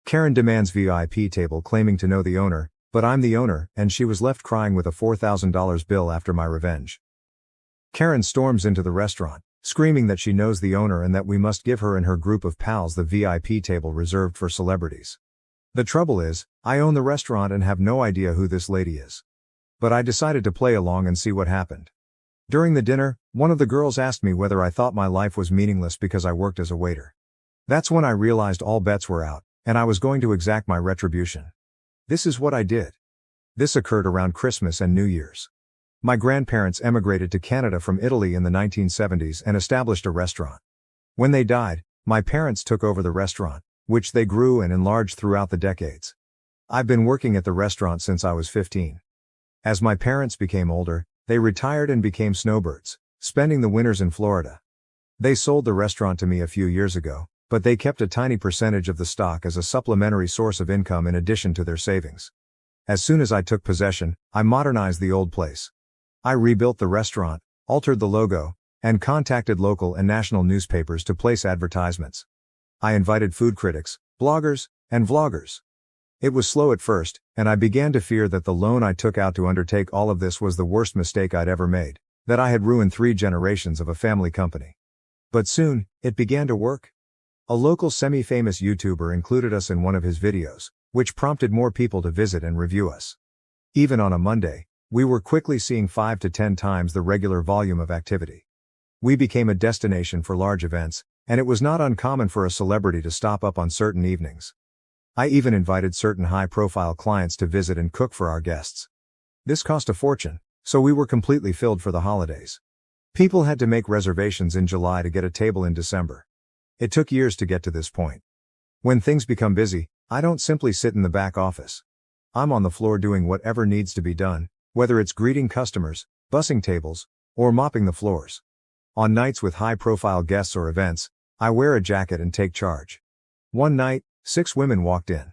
Karen demands VIP table claiming to know the owner, but I'm the owner, and she was left crying with a $4,000 bill after my revenge. Karen storms into the restaurant, screaming that she knows the owner and that we must give her and her group of pals the VIP table reserved for celebrities. The trouble is, I own the restaurant and have no idea who this lady is. But I decided to play along and see what happened. During the dinner, one of the girls asked me whether I thought my life was meaningless because I worked as a waiter. That's when I realized all bets were out, and I was going to exact my retribution. This is what I did. This occurred around Christmas and New Year's. My grandparents emigrated to Canada from Italy in the 1970s and established a restaurant. When they died, my parents took over the restaurant, which they grew and enlarged throughout the decades. I've been working at the restaurant since I was 15. As my parents became older, they retired and became snowbirds, spending the winters in Florida. They sold the restaurant to me a few years ago, but they kept a tiny percentage of the stock as a supplementary source of income in addition to their savings. As soon as I took possession, I modernized the old place. I rebuilt the restaurant, altered the logo, and contacted local and national newspapers to place advertisements. I invited food critics, bloggers, and vloggers. It was slow at first, and I began to fear that the loan I took out to undertake all of this was the worst mistake I'd ever made, that I had ruined 3 generations of a family company. But soon, it began to work. A local semi-famous YouTuber included us in one of his videos, which prompted more people to visit and review us. Even on a Monday, we were quickly seeing 5 to 10 times the regular volume of activity. We became a destination for large events, and it was not uncommon for a celebrity to stop up on certain evenings. I even invited certain high-profile clients to visit and cook for our guests. This cost a fortune, so we were completely filled for the holidays. People had to make reservations in July to get a table in December. It took years to get to this point. When things become busy, I don't simply sit in the back office. I'm on the floor doing whatever needs to be done, whether it's greeting customers, bussing tables, or mopping the floors. On nights with high-profile guests or events, I wear a jacket and take charge. One night, 6 women walked in.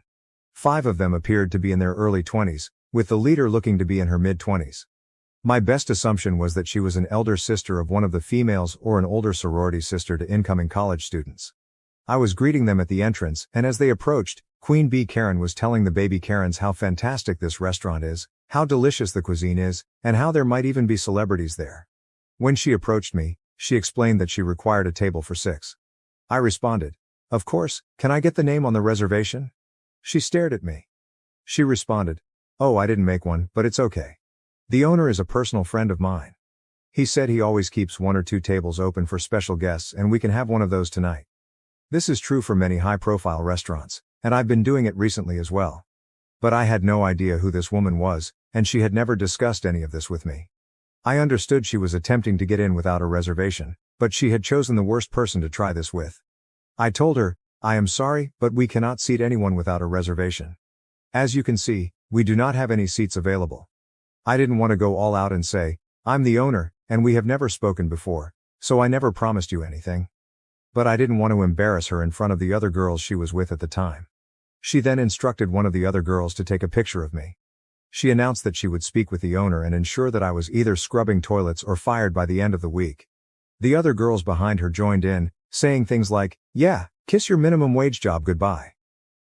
5 of them appeared to be in their early 20s, with the leader looking to be in her mid-20s. My best assumption was that she was an elder sister of one of the females or an older sorority sister to incoming college students. I was greeting them at the entrance, and as they approached, Queen Bee Karen was telling the baby Karens how fantastic this restaurant is, how delicious the cuisine is, and how there might even be celebrities there. When she approached me, she explained that she required a table for 6. I responded, "Of course, can I get the name on the reservation?" She stared at me. She responded, "Oh, I didn't make one, but it's okay. The owner is a personal friend of mine. He said he always keeps 1 or 2 tables open for special guests and we can have one of those tonight." This is true for many high-profile restaurants, and I've been doing it recently as well. But I had no idea who this woman was, and she had never discussed any of this with me. I understood she was attempting to get in without a reservation, but she had chosen the worst person to try this with. I told her, "I am sorry, but we cannot seat anyone without a reservation. As you can see, we do not have any seats available." I didn't want to go all out and say, "I'm the owner, and we have never spoken before, so I never promised you anything." But I didn't want to embarrass her in front of the other girls she was with at the time. She then instructed one of the other girls to take a picture of me. She announced that she would speak with the owner and ensure that I was either scrubbing toilets or fired by the end of the week. The other girls behind her joined in, saying things like, "Yeah, kiss your minimum wage job goodbye."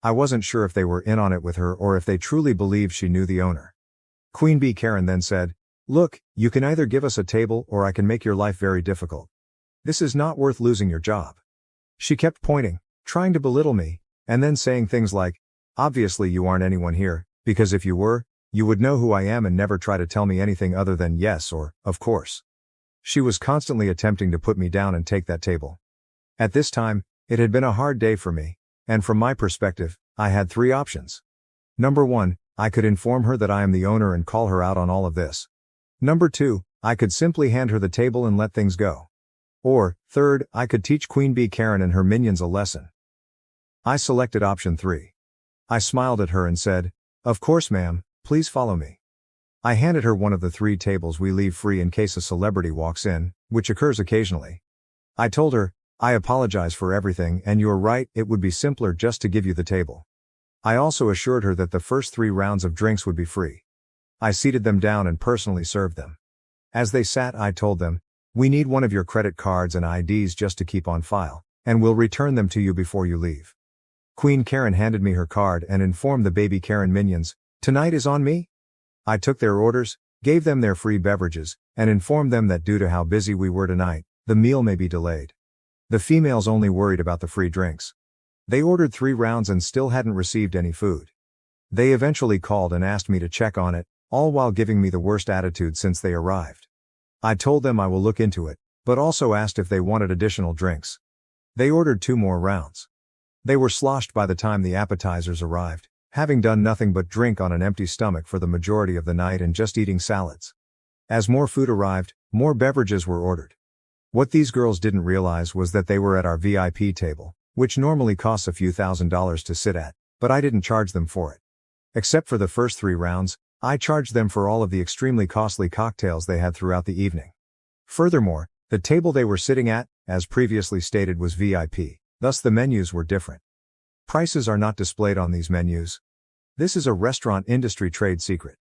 I wasn't sure if they were in on it with her or if they truly believed she knew the owner. Queen Bee Karen then said, "Look, you can either give us a table or I can make your life very difficult. This is not worth losing your job." She kept pointing, trying to belittle me, and then saying things like, "Obviously you aren't anyone here, because if you were, you would know who I am and never try to tell me anything other than yes or, of course." She was constantly attempting to put me down and take that table. At this time, it had been a hard day for me, and from my perspective, I had 3 options. Number 1, I could inform her that I am the owner and call her out on all of this. Number 2, I could simply hand her the table and let things go. Or, third, I could teach Queen Bee Karen and her minions a lesson. I selected option 3. I smiled at her and said, "Of course ma'am, please follow me." I handed her one of the 3 tables we leave free in case a celebrity walks in, which occurs occasionally. I told her, "I apologize for everything and you're right, it would be simpler just to give you the table." I also assured her that the first 3 rounds of drinks would be free. I seated them down and personally served them. As they sat, I told them, "We need one of your credit cards and IDs just to keep on file, and we'll return them to you before you leave." Queen Karen handed me her card and informed the baby Karen minions, "Tonight is on me?" I took their orders, gave them their free beverages, and informed them that due to how busy we were tonight, the meal may be delayed. The females only worried about the free drinks. They ordered 3 rounds and still hadn't received any food. They eventually called and asked me to check on it, all while giving me the worst attitude since they arrived. I told them I will look into it, but also asked if they wanted additional drinks. They ordered 2 more rounds. They were sloshed by the time the appetizers arrived, having done nothing but drink on an empty stomach for the majority of the night and just eating salads. As more food arrived, more beverages were ordered. What these girls didn't realize was that they were at our VIP table, which normally costs a few $1,000s to sit at, but I didn't charge them for it. Except for the first 3 rounds, I charged them for all of the extremely costly cocktails they had throughout the evening. Furthermore, the table they were sitting at, as previously stated, was VIP, thus the menus were different. Prices are not displayed on these menus. This is a restaurant industry trade secret.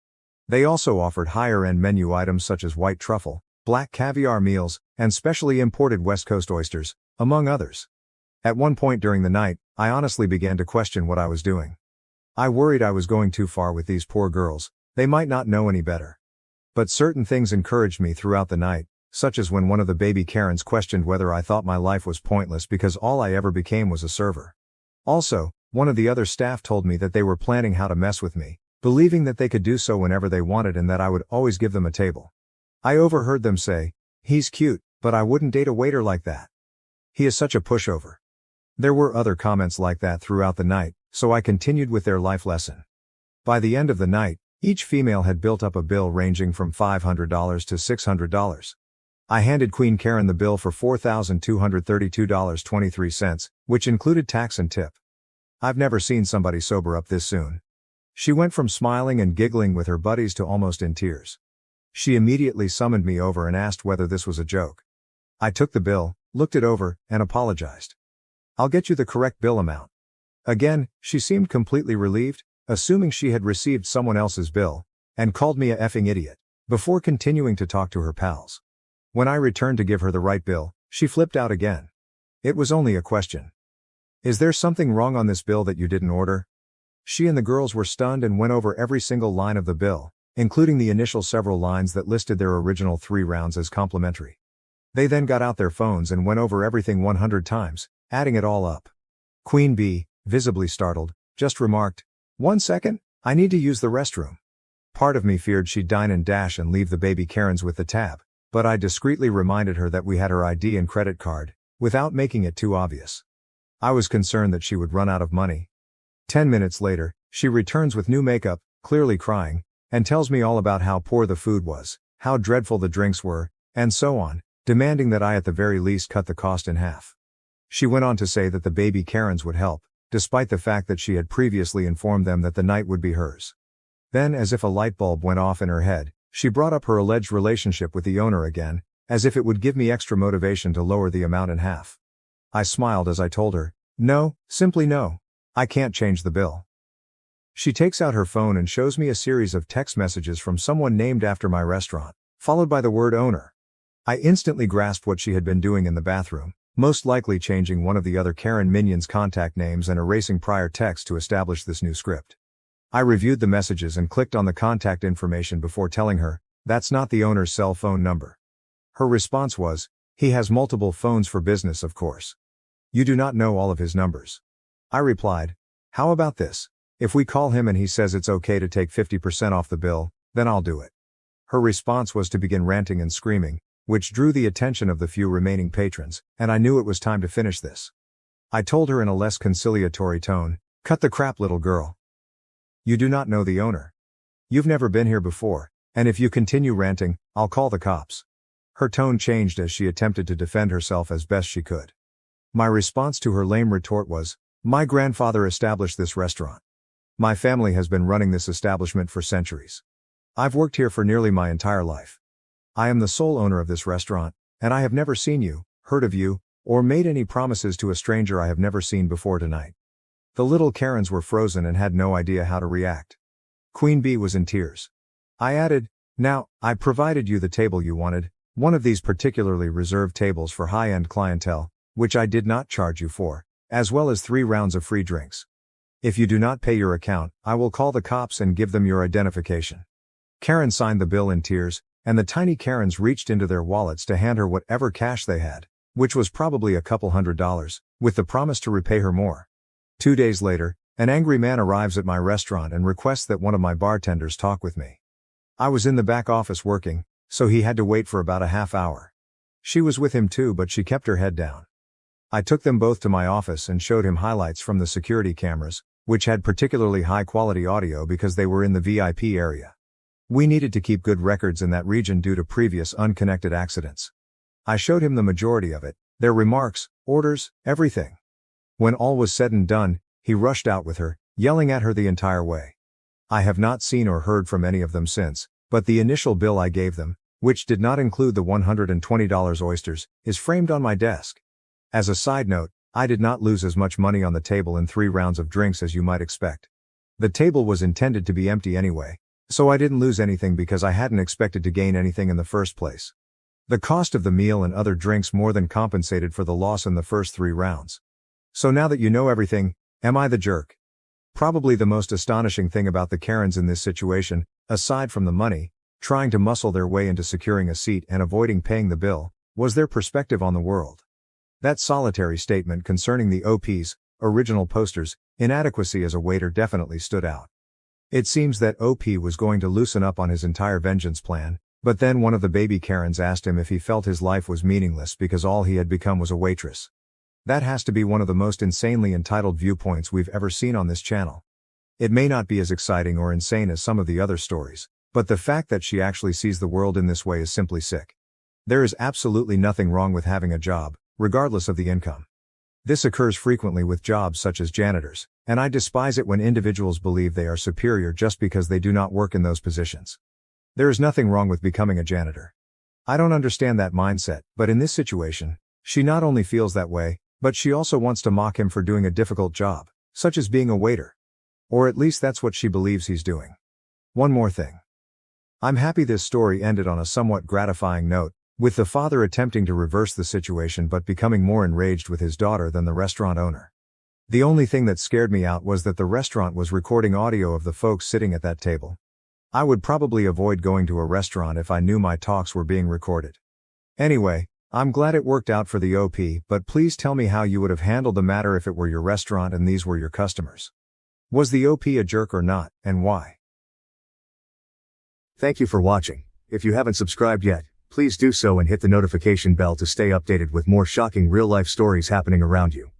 They also offered higher-end menu items such as white truffle, black caviar meals, and specially imported West Coast oysters, among others. At one point during the night, I honestly began to question what I was doing. I worried I was going too far with these poor girls. They might not know any better. But certain things encouraged me throughout the night, such as when one of the baby Karens questioned whether I thought my life was pointless because all I ever became was a server. Also, one of the other staff told me that they were planning how to mess with me, believing that they could do so whenever they wanted and that I would always give them a table. I overheard them say, "He's cute, but I wouldn't date a waiter like that. He is such a pushover." There were other comments like that throughout the night, so I continued with their life lesson. By the end of the night, each female had built up a bill ranging from $500 to $600. I handed Queen Karen the bill for $4,232.23, which included tax and tip. I've never seen somebody sober up this soon. She went from smiling and giggling with her buddies to almost in tears. She immediately summoned me over and asked whether this was a joke. I took the bill, looked it over, and apologized. "I'll get you the correct bill amount." Again, she seemed completely relieved, assuming she had received someone else's bill, and called me a effing idiot, before continuing to talk to her pals. When I returned to give her the right bill, she flipped out again. It was only a question. "Is there something wrong on this bill that you didn't order?" She and the girls were stunned and went over every single line of the bill, including the initial several lines that listed their original 3 rounds as complimentary. They then got out their phones and went over everything 100 times, adding it all up. Queen B, visibly startled, just remarked, "1 second, I need to use the restroom." Part of me feared she'd dine and dash and leave the baby Karens with the tab, but I discreetly reminded her that we had her ID and credit card, without making it too obvious. I was concerned that she would run out of money. 10 minutes later, she returns with new makeup, clearly crying, and tells me all about how poor the food was, how dreadful the drinks were, and so on, demanding that I at the very least cut the cost in half. She went on to say that the baby Karens would help, despite the fact that she had previously informed them that the night would be hers. Then, as if a light bulb went off in her head, she brought up her alleged relationship with the owner again, as if it would give me extra motivation to lower the amount in half. I smiled as I told her, "No, simply no. I can't change the bill." She takes out her phone and shows me a series of text messages from someone named after my restaurant, followed by the word owner. I instantly grasped what she had been doing in the bathroom, most likely changing one of the other Karen minions' contact names and erasing prior text to establish this new script. I reviewed the messages and clicked on the contact information before telling her, "That's not the owner's cell phone number." Her response was, "He has multiple phones for business, of course. You do not know all of his numbers." I replied, "How about this? If we call him and he says it's okay to take 50% off the bill, then I'll do it." Her response was to begin ranting and screaming, which drew the attention of the few remaining patrons, and I knew it was time to finish this. I told her in a less conciliatory tone, "Cut the crap, little girl. You do not know the owner. You've never been here before, and if you continue ranting, I'll call the cops." Her tone changed as she attempted to defend herself as best she could. My response to her lame retort was, "My grandfather established this restaurant. My family has been running this establishment for centuries. I've worked here for nearly my entire life. I am the sole owner of this restaurant, and I have never seen you, heard of you, or made any promises to a stranger I have never seen before tonight." The little Karens were frozen and had no idea how to react. Queen Bee was in tears. I added, "Now, I provided you the table you wanted, one of these particularly reserved tables for high-end clientele, which I did not charge you for, as well as 3 rounds of free drinks. If you do not pay your account, I will call the cops and give them your identification. Karen signed the bill in tears, and the tiny Karens reached into their wallets to hand her whatever cash they had, which was probably a couple $100, with the promise to repay her more. 2 days later, an angry man arrives at my restaurant and requests that one of my bartenders talk with me. I was in the back office working, so he had to wait for about a half hour. She was with him too, but she kept her head down. I took them both to my office and showed him highlights from the security cameras, which had particularly high-quality audio because they were in the VIP area. We needed to keep good records in that region due to previous unconnected accidents. I showed him the majority of it, their remarks, orders, everything. When all was said and done, he rushed out with her, yelling at her the entire way. I have not seen or heard from any of them since, but the initial bill I gave them, which did not include the $120 oysters, is framed on my desk. As a side note, I did not lose as much money on the table in 3 rounds of drinks as you might expect. The table was intended to be empty anyway, so I didn't lose anything because I hadn't expected to gain anything in the first place. The cost of the meal and other drinks more than compensated for the loss in the first 3 rounds. So now that you know everything, am I the jerk? Probably the most astonishing thing about the Karens in this situation, aside from the money, trying to muscle their way into securing a seat and avoiding paying the bill, was their perspective on the world. That solitary statement concerning the OP's original poster's inadequacy as a waiter definitely stood out. It seems that OP was going to loosen up on his entire vengeance plan, but then one of the baby Karens asked him if he felt his life was meaningless because all he had become was a waitress. That has to be one of the most insanely entitled viewpoints we've ever seen on this channel. It may not be as exciting or insane as some of the other stories, but the fact that she actually sees the world in this way is simply sick. There is absolutely nothing wrong with having a job, regardless of the income. This occurs frequently with jobs such as janitors, and I despise it when individuals believe they are superior just because they do not work in those positions. There is nothing wrong with becoming a janitor. I don't understand that mindset, but in this situation, she not only feels that way, but she also wants to mock him for doing a difficult job, such as being a waiter. Or at least that's what she believes he's doing. One more thing. I'm happy this story ended on a somewhat gratifying note, with the father attempting to reverse the situation but becoming more enraged with his daughter than the restaurant owner. The only thing that scared me out was that the restaurant was recording audio of the folks sitting at that table. I would probably avoid going to a restaurant if I knew my talks were being recorded. Anyway, I'm glad it worked out for the OP, but please tell me how you would have handled the matter if it were your restaurant and these were your customers. Was the OP a jerk or not, and why? Thank you for watching. If you haven't subscribed yet, please do so and hit the notification bell to stay updated with more shocking real-life stories happening around you.